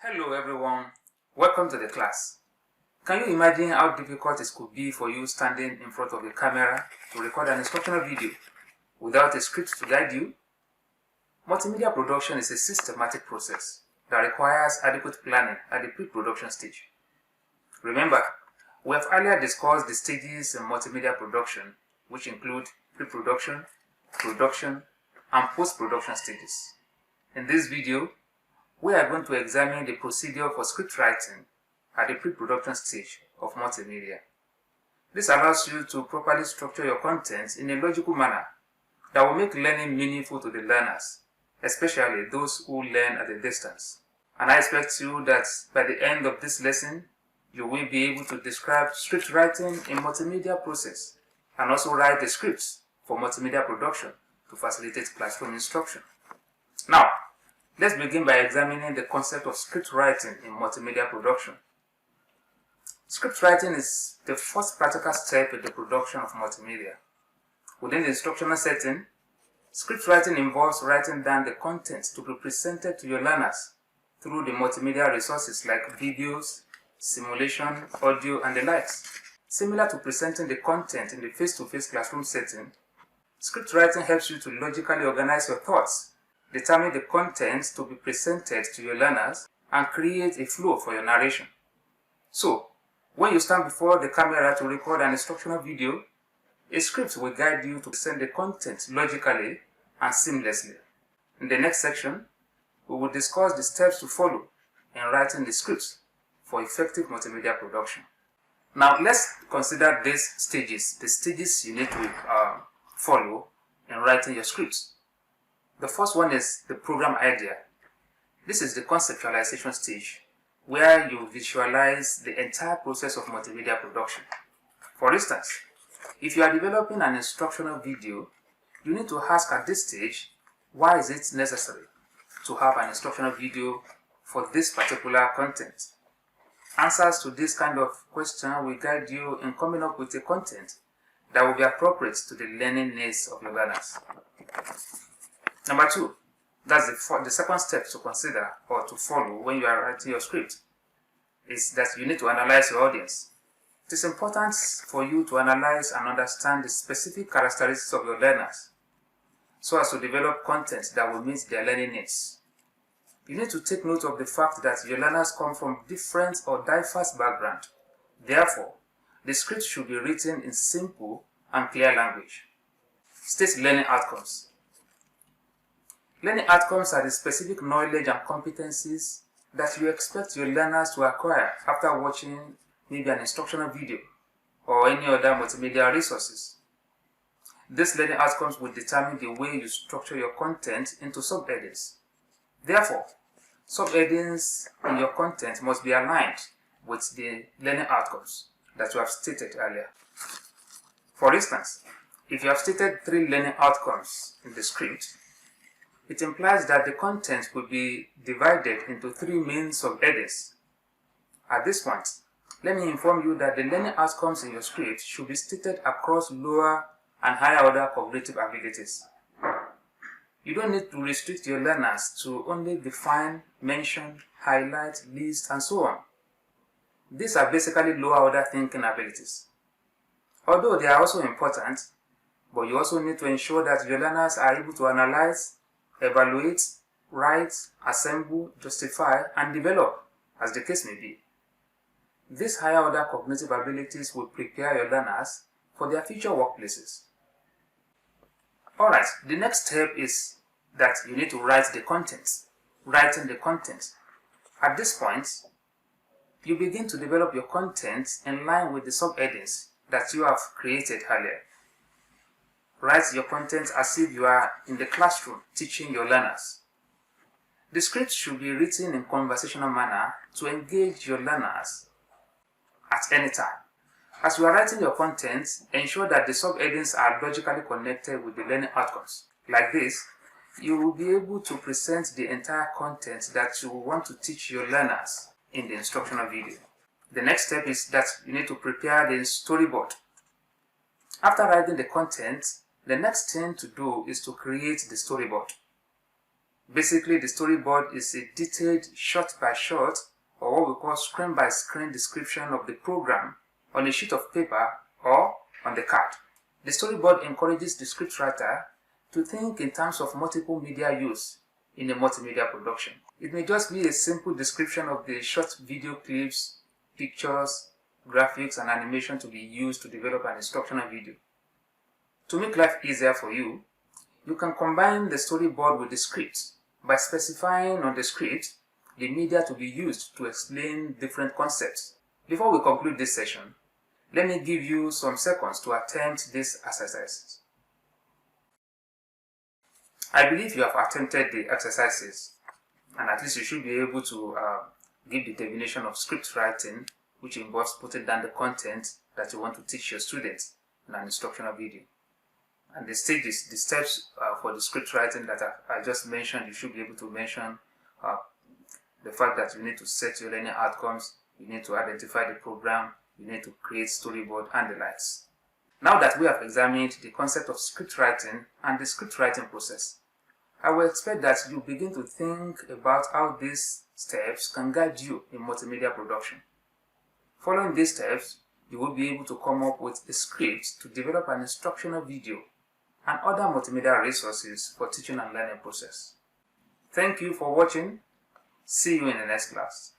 Hello everyone, welcome to the class. Can you imagine how difficult it could be for you standing in front of a camera to record an instructional video without a script to guide you? Multimedia production is a systematic process that requires adequate planning at the pre-production stage. Remember, we have earlier discussed the stages in multimedia production, which include pre-production, production, and post-production stages. In this video, we are going to examine the procedure for script writing at the pre-production stage of multimedia. This allows you to properly structure your content in a logical manner that will make learning meaningful to the learners, especially those who learn at a distance. And I expect you that by the end of this lesson, you will be able to describe script writing in multimedia process and also write the scripts for multimedia production to facilitate classroom instruction. Now, let's begin by examining the concept of script writing in multimedia production. Script writing is the first practical step in the production of multimedia. Within the instructional setting, script writing involves writing down the content to be presented to your learners through the multimedia resources like videos, simulation, audio, and the likes. Similar to presenting the content in the face-to-face classroom setting, script writing helps you to logically organize your thoughts, determine the content to be presented to your learners, and create a flow for your narration. So, when you stand before the camera to record an instructional video, a script will guide you to present the content logically and seamlessly. In the next section, we will discuss the steps to follow in writing the scripts for effective multimedia production. Now, let's consider these stages, the stages you need to follow in writing your scripts. The first one is the program idea. This is the conceptualization stage, where you visualize the entire process of multimedia production. For instance, if you are developing an instructional video, you need to ask at this stage, why is it necessary to have an instructional video for this particular content? Answers to this kind of question will guide you in coming up with a content that will be appropriate to the learning needs of your learners. Number two, that's the second step to consider or to follow when you are writing your script, is that you need to analyze your audience. It is important for you to analyze and understand the specific characteristics of your learners so as to develop content that will meet their learning needs. You need to take note of the fact that your learners come from different or diverse backgrounds. Therefore, the script should be written in simple and clear language. State learning outcomes. Learning outcomes are the specific knowledge and competencies that you expect your learners to acquire after watching maybe an instructional video or any other multimedia resources. These learning outcomes will determine the way you structure your content into subheadings. Therefore, subheadings in your content must be aligned with the learning outcomes that you have stated earlier. For instance, if you have stated 3 learning outcomes in the script, it implies that the content will be divided into 3 main subheadings. At this point, let me inform you that the learning outcomes in your script should be stated across lower and higher order cognitive abilities. You don't need to restrict your learners to only define, mention, highlight, list, and so on. These are basically lower order thinking abilities. Although they are also important, but you also need to ensure that your learners are able to analyze, evaluate, write, assemble, justify, and develop, as the case may be. These higher order cognitive abilities will prepare your learners for their future workplaces. Alright, the next step is that you need to write the content, writing the content. At this point, you begin to develop your content in line with the subheadings that you have created earlier. Write your content as if you are in the classroom teaching your learners. The script should be written in conversational manner to engage your learners at any time. As you are writing your content, ensure that the subheadings are logically connected with the learning outcomes. Like this, you will be able to present the entire content that you want to teach your learners in the instructional video. The next step is that you need to prepare the storyboard. After writing the content, the next thing to do is to create the storyboard. Basically, the storyboard is a detailed shot-by-shot or what we call screen-by-screen description of the program on a sheet of paper or on the card. The storyboard encourages the scriptwriter to think in terms of multiple media use in a multimedia production. It may just be a simple description of the short video clips, pictures, graphics, and animation to be used to develop an instructional video. To make life easier for you, you can combine the storyboard with the script by specifying on the script the media to be used to explain different concepts. Before we conclude this session, let me give you some seconds to attempt these exercises. I believe you have attempted the exercises, and at least you should be able to give the definition of script writing, which involves putting down the content that you want to teach your students in an instructional video. And the stages, the steps for the script writing that I just mentioned, you should be able to mention the fact that you need to set your learning outcomes, you need to identify the program, you need to create storyboard and the likes. Now that we have examined the concept of script writing and the script writing process, I will expect that you begin to think about how these steps can guide you in multimedia production. Following these steps, you will be able to come up with a script to develop an instructional video and other multimedia resources for teaching and learning process. Thank you for watching. See you in the next class.